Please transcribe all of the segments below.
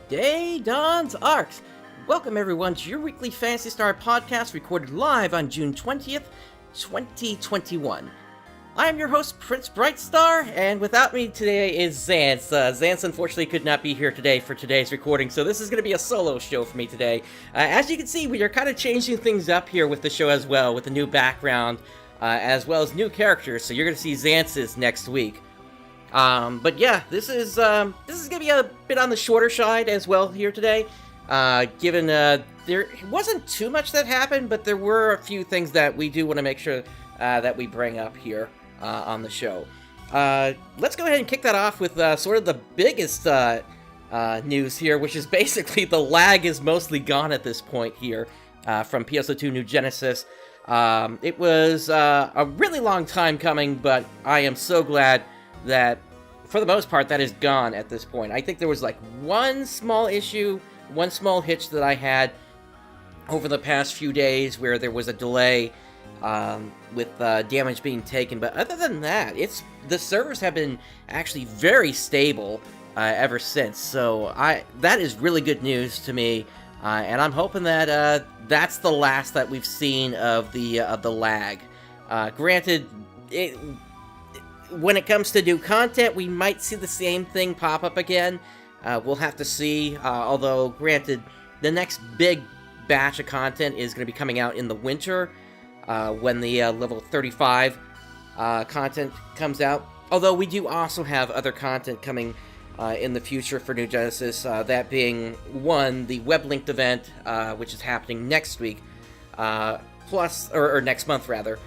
day, Dawns ARKS. Welcome everyone to your weekly Phantasy Star podcast recorded live on June 20th, 2021. I am your host, PrinceBrightstar, and without me today is Xance. Xance unfortunately could not be here today for today's recording, so this is going to be a solo show for me today. As you can see, we are kind of changing things up here with the show as well, with a new background, as well as new characters, so you're going to see Xance's next week. But yeah, this is gonna be a bit on the shorter side as well here today, given, there wasn't too much that happened, but there were a few things that we do want to make sure, that we bring up here, on the show. Let's go ahead and kick that off with, sort of the biggest, news here, which is basically the lag is mostly gone at this point here, from PSO2 New Genesis. It was, a really long time coming, but I am so glad that, for the most part, that is gone at this point. I think there was like one small issue, one small hitch that I had over the past few days where there was a delay with damage being taken, but other than that, the servers have been actually very stable ever since, so that is really good news to me, and I'm hoping that that's the last that we've seen of the lag. Granted, when it comes to new content, we might see the same thing pop up again. We'll have to see, although, granted, the next big batch of content is going to be coming out in the winter, when the level 35 content comes out. Although we do also have other content coming in the future for New Genesis, that being, one, the web-linked event, which is happening next week, plus, or next month, rather.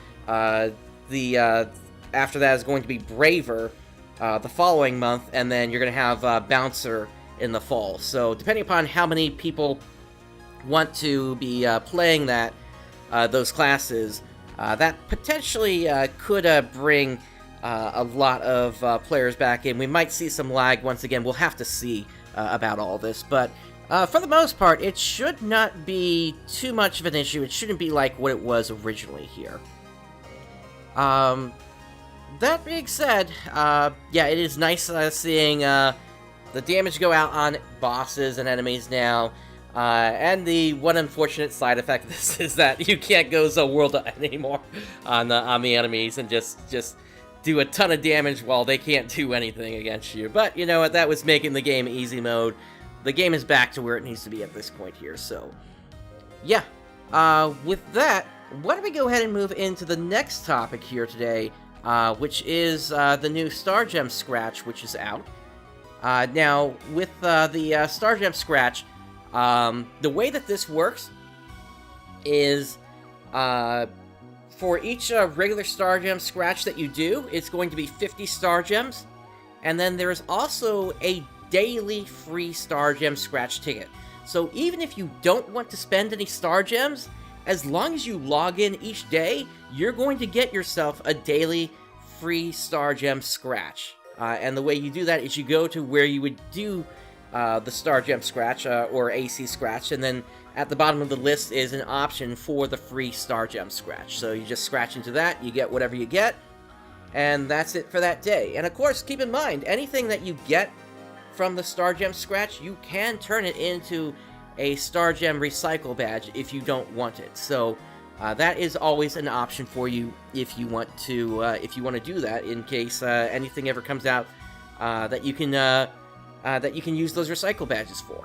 After that is going to be Braver the following month, and then you're going to have Bouncer in the fall. So depending upon how many people want to be playing those classes, that potentially could bring a lot of players back in. We might see some lag once again. We'll have to see about all this, but for the most part, it should not be too much of an issue. It shouldn't be like what it was originally here. That being said, yeah, it is nice seeing the damage go out on bosses and enemies now, and the one unfortunate side effect of this is that you can't go so world anymore on the enemies and just do a ton of damage while they can't do anything against you. But you know what, that was making the game easy mode. The game is back to where it needs to be at this point here, so yeah. With that, why don't we go ahead and move into the next topic here today, which is the new Star Gem Scratch, which is out. Now, with the Star Gem Scratch, the way that this works is for each regular Star Gem Scratch that you do, it's going to be 50 Star Gems, and then there's also a daily free Star Gem Scratch ticket. So even if you don't want to spend any Star Gems, as long as you log in each day, you're going to get yourself a daily free Star Gem Scratch. And the way you do that is you go to where you would do the Star Gem Scratch, or AC Scratch, and then at the bottom of the list is an option for the free Star Gem Scratch. So you just scratch into that, you get whatever you get, and that's it for that day. And of course, keep in mind, anything that you get from the Star Gem Scratch, you can turn it into a Star Gem Recycle badge if you don't want it. So that is always an option for you if you want to do that, in case anything ever comes out that you can use those recycle badges for.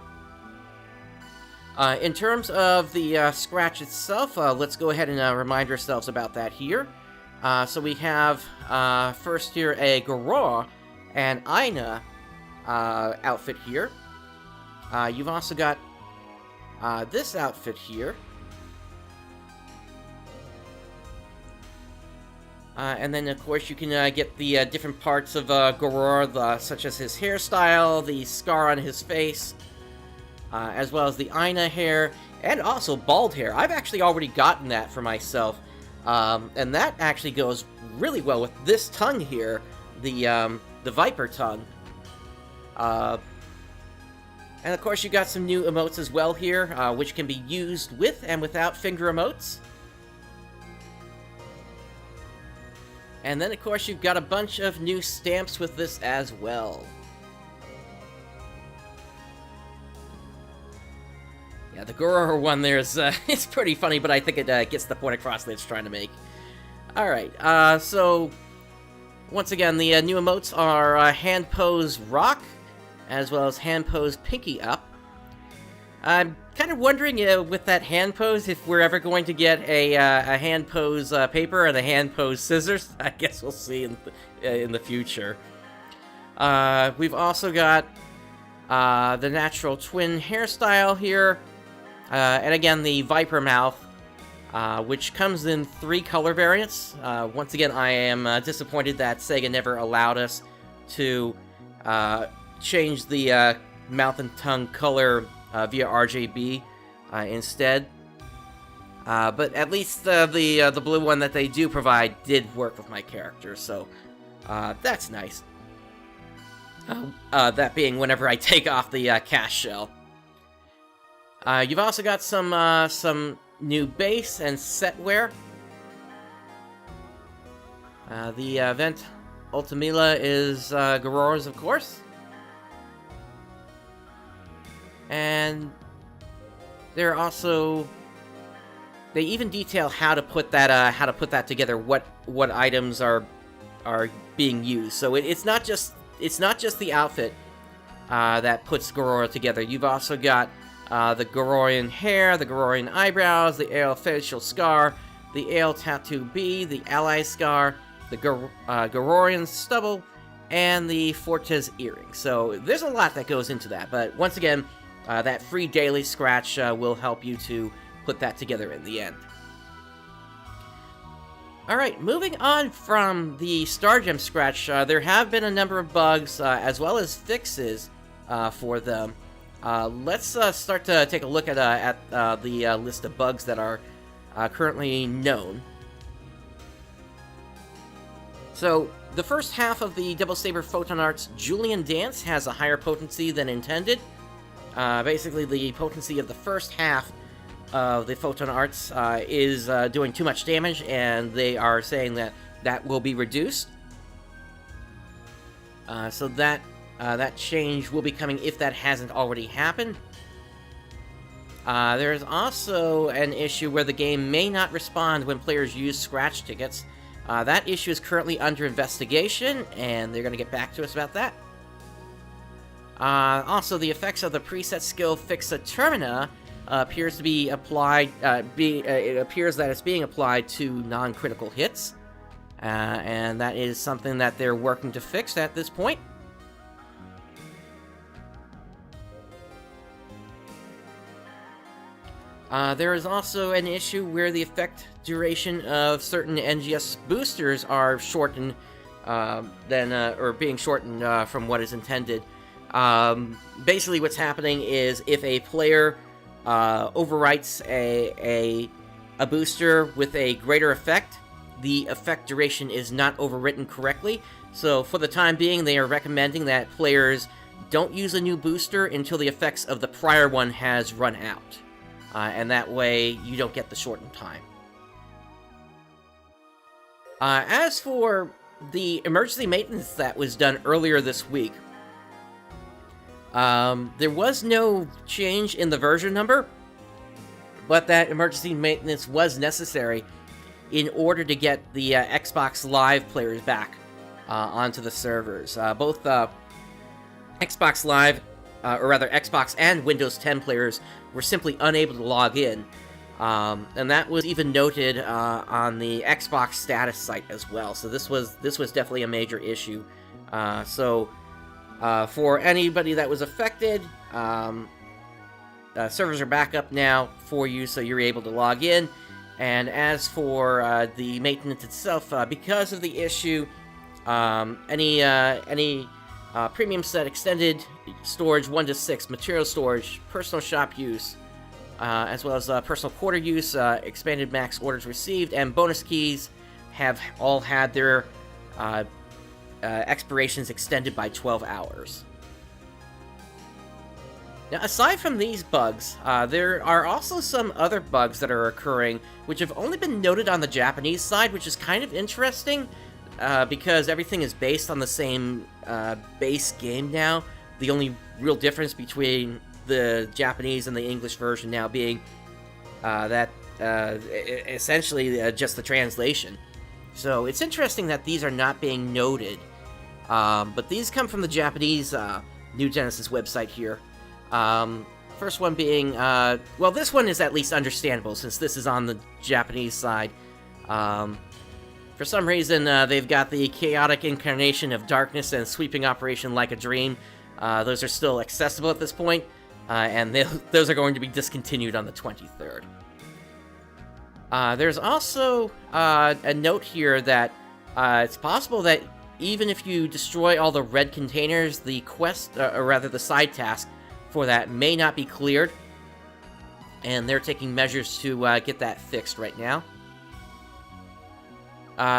In terms of the Scratch itself, let's go ahead and remind ourselves about that here. So we have first here a Garou and Ina outfit here. You've also got this outfit here. And then, of course, you can get the different parts of Garou, such as his hairstyle, the scar on his face, as well as the Ina hair, and also bald hair. I've actually already gotten that for myself, and that actually goes really well with this tongue here, the Viper tongue. And of course, you got some new emotes as well here, which can be used with and without finger emotes. And then, of course, you've got a bunch of new stamps with this as well. Yeah, the Gororo one there's it's pretty funny, but I think it gets the point across that it's trying to make. Alright, so once again, the new emotes are hand pose rock, as well as hand pose pinky up. I'm kind of wondering with that hand pose if we're ever going to get a hand pose paper and a hand pose scissors. I guess we'll see in the future. We've also got the natural twin hairstyle here, and again the Viper mouth, which comes in 3 color variants. Once again, I am disappointed that Sega never allowed us to change the mouth and tongue color via RGB instead. But at least the blue one that they do provide did work with my character, so that's nice. That being whenever I take off the cast shell. You've also got some new base and set wear. The event Ultimila is Gororo's, of course. And there are also, they even detail how to put that together. What items are being used. So it's not just the outfit that puts Gororo together. You've also got the Gororian hair, the Gororian eyebrows, the Ale facial scar, the Ale tattoo B, the Ally scar, the Gororian stubble, and the Fortes earring. So there's a lot that goes into that. But once again, that free daily scratch will help you to put that together in the end. Alright, moving on from the Star Gem scratch, there have been a number of bugs as well as fixes for them. Let's start to take a look at the list of bugs that are currently known. So, the first half of the Double Saber Photon Arts Julian Dance has a higher potency than intended. Basically, the potency of the first half of the Photon Arts is doing too much damage, and they are saying that will be reduced. So that change will be coming if that hasn't already happened. There's also an issue where the game may not respond when players use scratch tickets. That issue is currently under investigation, and they're going to get back to us about that. Also, the effects of the preset skill Fixa Termina appears to be applied. It appears that it's being applied to non-critical hits, and that is something that they're working to fix at this point. There is also an issue where the effect duration of certain NGS boosters are shortened or being shortened from what is intended. Basically, what's happening is if a player overwrites a booster with a greater effect, the effect duration is not overwritten correctly. So for the time being, they are recommending that players don't use a new booster until the effects of the prior one has run out. And that way, you don't get the shortened time. As for the emergency maintenance that was done earlier this week, there was no change in the version number, but that emergency maintenance was necessary in order to get the Xbox Live players back onto the servers. Both Xbox Live, or rather Xbox and Windows 10 players were simply unable to log in, and that was even noted on the Xbox status site as well. So this was definitely a major issue. For anybody that was affected, servers are back up now for you, so you're able to log in. And as for the maintenance itself, because of the issue, any premium set extended storage 1 to 6, material storage, personal shop use, as well as personal quarter use, expanded max orders received, and bonus keys have all had their expirations extended by 12 hours. Now, aside from these bugs, there are also some other bugs that are occurring, which have only been noted on the Japanese side, which is kind of interesting, because everything is based on the same base game now. The only real difference between the Japanese and the English version now being essentially just the translation. So it's interesting that these are not being noted, but these come from the Japanese New Genesis website here. First one being, well, this one is at least understandable since this is on the Japanese side. For some reason, they've got the chaotic incarnation of darkness and sweeping operation like a dream. Those are still accessible at this point, and those are going to be discontinued on the 23rd. There's also a note here that it's possible that even if you destroy all the red containers, the quest, or rather the side task for that may not be cleared, and they're taking measures to get that fixed right now.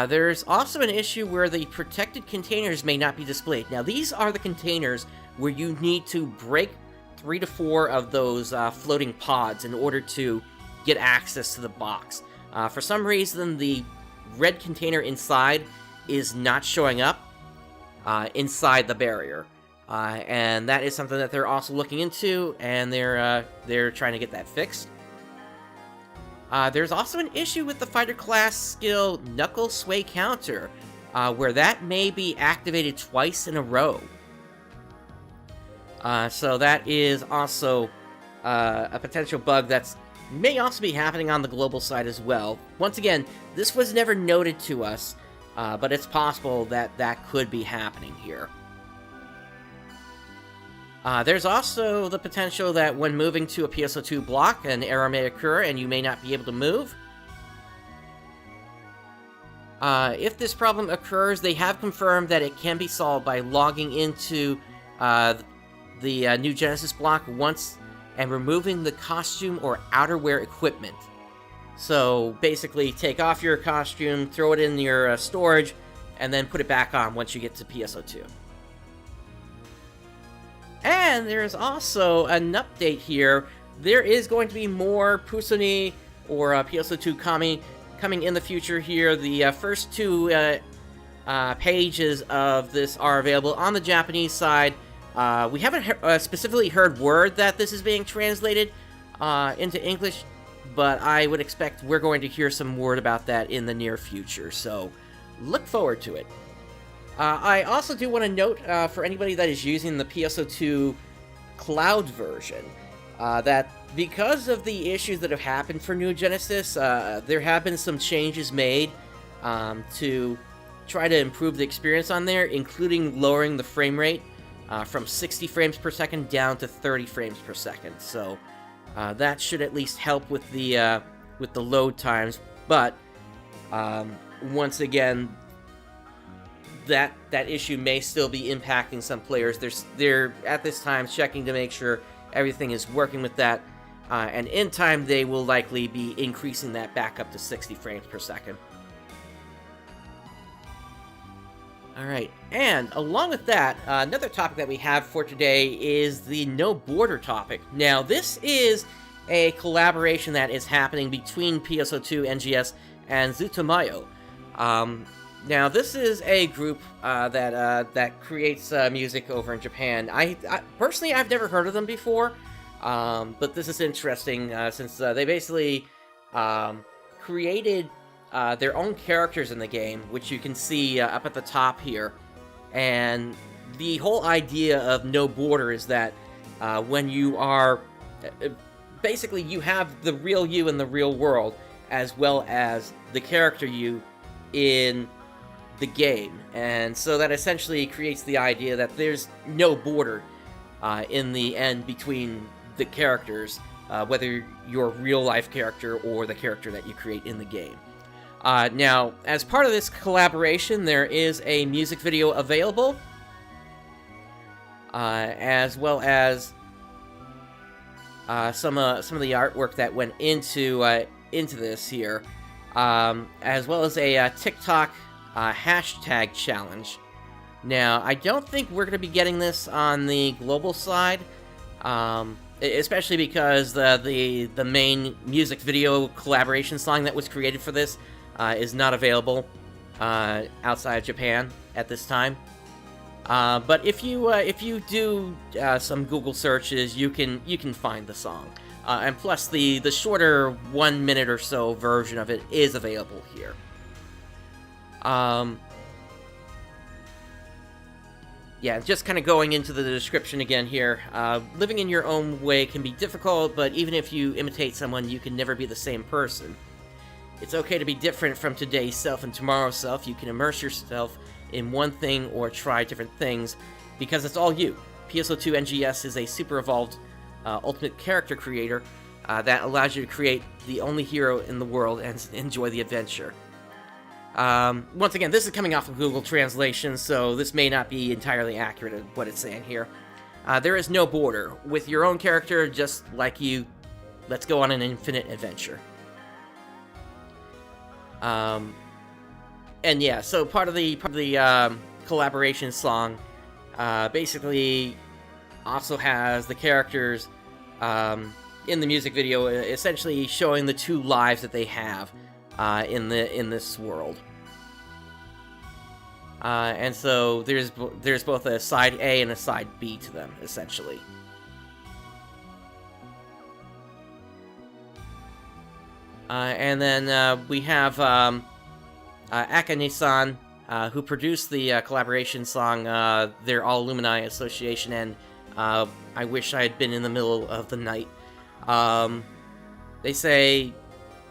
There's also an issue where the protected containers may not be displayed. Now, these are the containers where you need to break 3 to 4 of those floating pods in order to get access to the box. For some reason, the red container inside is not showing up inside the barrier. And that is something that they're also looking into, and they're trying to get that fixed. There's also an issue with the fighter class skill Knuckle Sway Counter, where that may be activated twice in a row. So that is also a potential bug that's may also be happening on the global side as well. Once again, this was never noted to us, but it's possible that that could be happening here. There's also the potential that when moving to a PSO2 block, an error may occur and you may not be able to move. If this problem occurs, they have confirmed that it can be solved by logging into the New Genesis block once and removing the costume or outerwear equipment. So basically take off your costume, throw it in your storage, and then put it back on once you get to PSO2. And there's also an update here. There is going to be more Pusoni or PSO2 coming in the future here. The first 2 pages of this are available on the Japanese side. We haven't specifically heard word that this is being translated into English, but I would expect we're going to hear some word about that in the near future, so look forward to it. I also do want to note, for anybody that is using the PSO2 cloud version, that because of the issues that have happened for New Genesis, there have been some changes made to try to improve the experience on there, including lowering the frame rate from 60 frames per second down to 30 frames per second. So that should at least help with the load times. But once again, that issue may still be impacting some players. They're at this time checking to make sure everything is working with that, and in time they will likely be increasing that back up to 60 frames per second. Alright, and along with that, another topic that we have for today is the No Border topic. Now, this is a collaboration that is happening between PSO2, NGS, and Zutomayo. Now, this is a group that creates music over in Japan. I personally, I've never heard of them before, but this is interesting since they basically created their own characters in the game, which you can see up at the top here. And the whole idea of No Border is that when you are... basically, you have the real you in the real world, as well as the character you in the game. And so that essentially creates the idea that there's no border in the end between the characters, whether you're a real-life character or the character that you create in the game. Now, as part of this collaboration, there is a music video available, as well as some of the artwork that went into this here, as well as a TikTok hashtag challenge. Now, I don't think we're going to be getting this on the global side, especially because the main music video collaboration song that was created for this is not available outside of Japan at this time. But if you do some Google searches, you can find the song. And plus, the shorter 1 minute or so version of it is available here. Yeah, just kind of going into the description again here. Living in your own way can be difficult, but even if you imitate someone, you can never be the same person. It's okay to be different from today's self and tomorrow's self. You can immerse yourself in one thing or try different things, because it's all you. PSO2 NGS is a super evolved ultimate character creator that allows you to create the only hero in the world and enjoy the adventure. Once again, this is coming off of Google Translation, so this may not be entirely accurate at what it's saying here. There is no border. With your own character, just like you, let's go on an infinite adventure. And yeah, so part of the collaboration song basically also has the characters in the music video essentially showing the two lives that they have in this world. And so there's both a side A and a side B to them, essentially. And then we have Akane-san, who produced the collaboration song, their All Lumini Association, and I Wish I Had Been in the Middle of the Night. They say,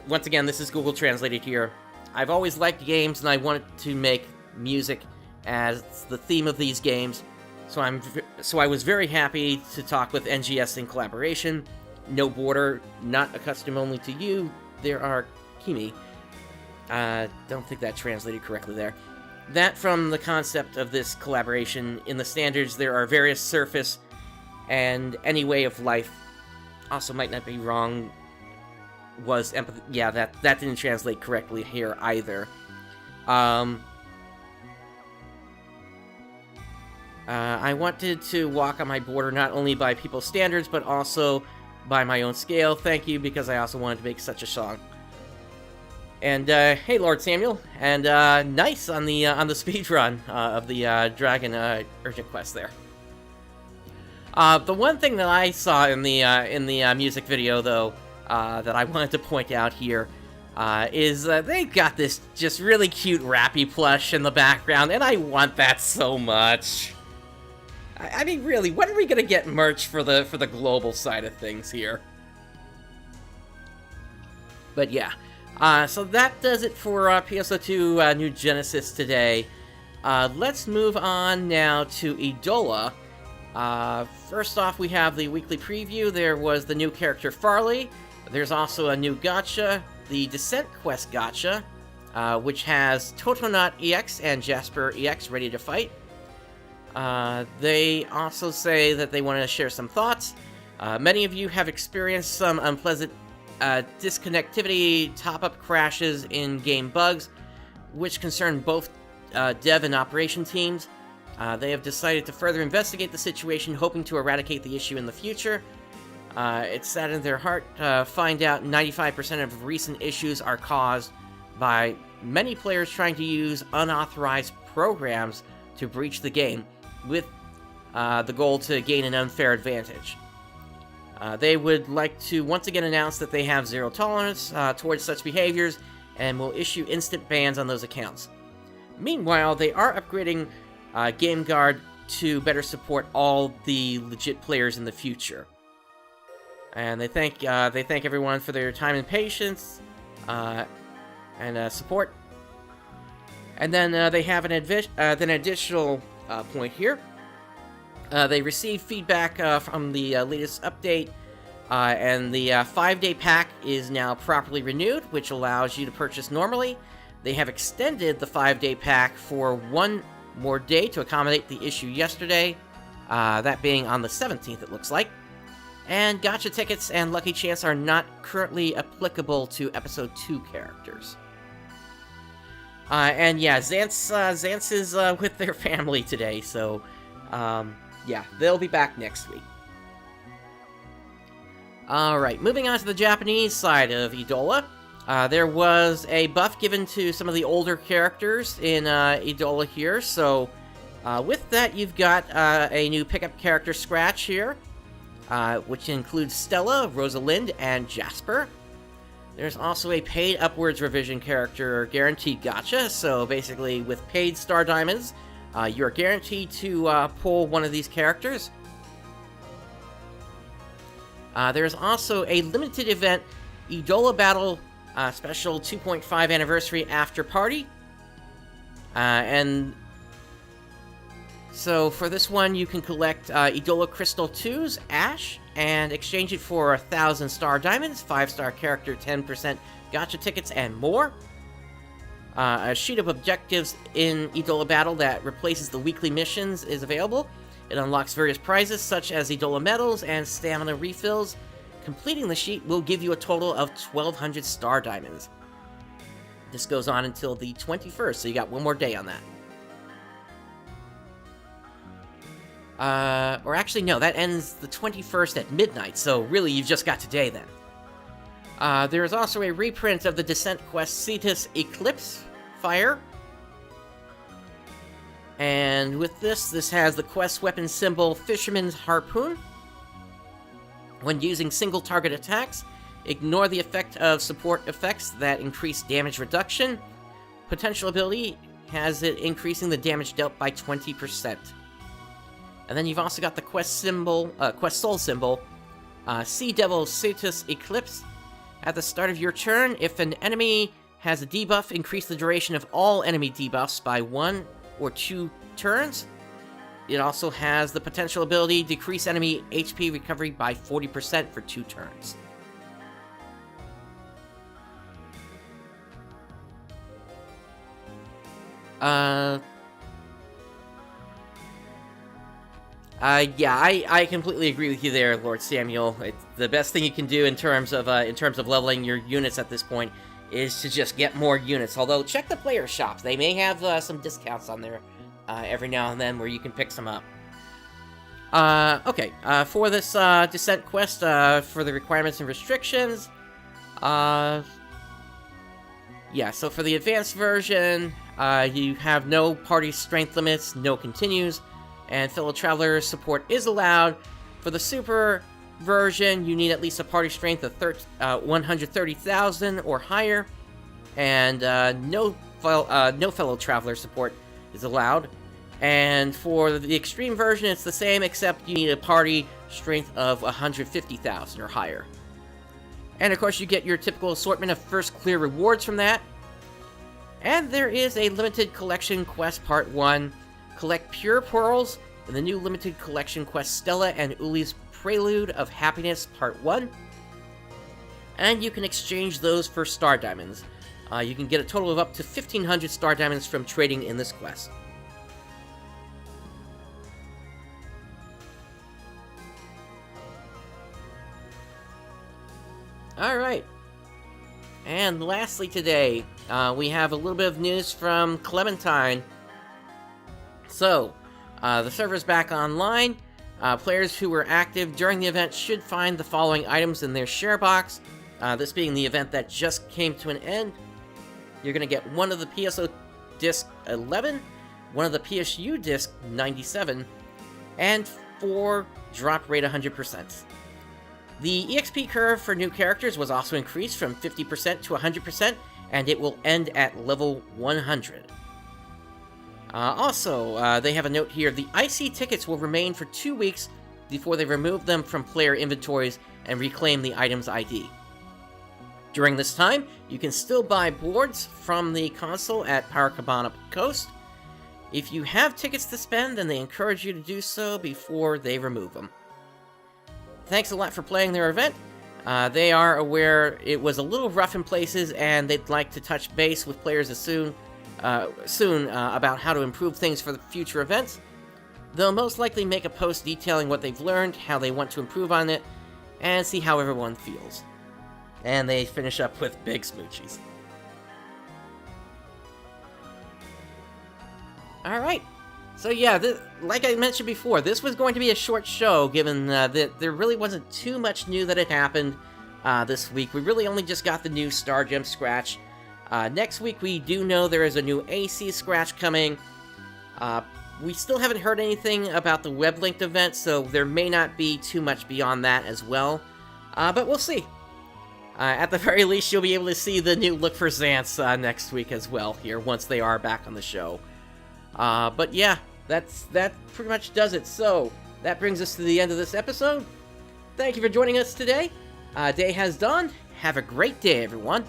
once again, this is Google translated here, I've always liked games and I wanted to make music as the theme of these games, so I was very happy to talk with NGS in collaboration. No border, not a custom only to you, there are Kimi. Don't think that translated correctly there. That from the concept of this collaboration, in the standards there are various surface and any way of life. Also might not be wrong, was empathy. Yeah, that didn't translate correctly here either. I wanted to walk on my border not only by people's standards, but also by my own scale. Thank you, because I also wanted to make such a song. And hey, Lord Samuel, and nice on the speed run of the Dragon Urgent Quest there. The one thing that I saw in the music video, though, that I wanted to point out here is they've got this just really cute Rappy plush in the background, and I want that so much. I mean, really, when are we gonna get merch for the global side of things here? But yeah, so that does it for PSO2 New Genesis today. Let's move on now to Idola. First off, we have the weekly preview. There was the new character Farley. There's also a new gacha, the Descent Quest gacha, which has Totonaut EX and Jasper EX ready to fight. They also say that they want to share some thoughts. Many of you have experienced some unpleasant disconnectivity, top-up crashes, in-game bugs, which concern both dev and operation teams. They have decided to further investigate the situation, hoping to eradicate the issue in the future. It saddened their heart to find out 95% of recent issues are caused by many players trying to use unauthorized programs to breach the game, with the goal to gain an unfair advantage. They would like to once again announce that they have zero tolerance towards such behaviors and will issue instant bans on those accounts. Meanwhile, they are upgrading GameGuard to better support all the legit players in the future. And they thank everyone for their time and patience and support. And then they have an additional point here. They received feedback from the latest update, and the 5-day pack is now properly renewed, which allows you to purchase normally. They have extended the 5-day pack for one more day to accommodate the issue yesterday, that being on the 17th, it looks like. And gacha tickets and Lucky Chance are not currently applicable to Episode 2 characters. And yeah, Xantz is with their family today, so yeah, they'll be back next week. Alright, moving on to the Japanese side of Idola. There was a buff given to some of the older characters in Idola here, so With that, you've got a new pickup character scratch here, which includes Stella, Rosalind, and Jasper. There's also a paid upwards revision character guaranteed gacha, so basically with paid Star Diamonds, you're guaranteed to pull one of these characters. There's also a limited event, Idola Battle Special 2.5 Anniversary After Party. And so for this one, you can collect Idola Crystal 2's Ash and exchange it for 1,000 Star Diamonds, 5-star character, 10% gacha tickets, and more. A sheet of objectives in Idola Battle that replaces the weekly missions is available. It unlocks various prizes such as Idola medals and stamina refills. Completing the sheet will give you a total of 1,200 Star Diamonds. This goes on until the 21st, so you got one more day on that. Or actually, no, that ends the 21st at midnight, so really you've just got today then. There is also a reprint of the Descent quest Cetus Eclipse Fire. And with this has the quest weapon symbol Fisherman's Harpoon. When using single target attacks, ignore the effect of support effects that increase damage reduction. Potential ability has it increasing the damage dealt by 20%. And then you've also got the quest soul symbol, Sea Devil Cetus Eclipse. At the start of your turn, if an enemy has a debuff, increase the duration of all enemy debuffs by 1 or 2 turns. It also has the potential ability decrease enemy HP recovery by 40% for 2 turns. Yeah, I completely agree with you there, Lord Samuel. It's the best thing you can do in terms of leveling your units at this point is to just get more units. Although, check the player shops. They may have some discounts on there every now and then where you can pick some up. Okay, for this Descent quest, for the requirements and restrictions, yeah, so for the advanced version, you have no party strength limits, no continues, and fellow traveler support is allowed. For the super version, you need at least a party strength of 130,000 or higher, and no fellow traveler support is allowed. And for the extreme version, it's the same, except you need a party strength of 150,000 or higher. And of course, you get your typical assortment of first clear rewards from that. And there is a limited collection quest part 1. Collect pure pearls in the new limited collection quest Stella and Uli's Prelude of Happiness part 1. And you can exchange those for Star Diamonds. You can get a total of up to 1,500 Star Diamonds from trading in this quest. Alright. And lastly today, we have a little bit of news from Clementine. So, the server's back online. Players who were active during the event should find the following items in their share box. This being the event that just came to an end. You're going to get one of the PSO Disc 11, one of the PSU Disc 97, and 4 drop rate 100%. The EXP curve for new characters was also increased from 50% to 100%, and it will end at level 100. Also, they have a note here, the IC tickets will remain for 2 weeks before they remove them from player inventories and reclaim the item's ID. During this time, you can still buy boards from the console at Power Cabana Coast. If you have tickets to spend, then they encourage you to do so before they remove them. Thanks a lot for playing their event. They are aware it was a little rough in places, and they'd like to touch base with players as soon about how to improve things for the future events. They'll most likely make a post detailing what they've learned, how they want to improve on it, and see how everyone feels. And they finish up with big smoochies. Alright. So yeah, like I mentioned before, this was going to be a short show, given that there really wasn't too much new that had happened this week. We really only just got the new Star Gem Scratch. Next week, we do know there is a new AC Scratch coming. We still haven't heard anything about the web-linked event, so there may not be too much beyond that as well. But we'll see. At the very least, you'll be able to see the new look for Xance next week as well here, once they are back on the show. But yeah, that pretty much does it. So, that brings us to the end of this episode. Thank you for joining us today. Day has dawned. Have a great day, everyone.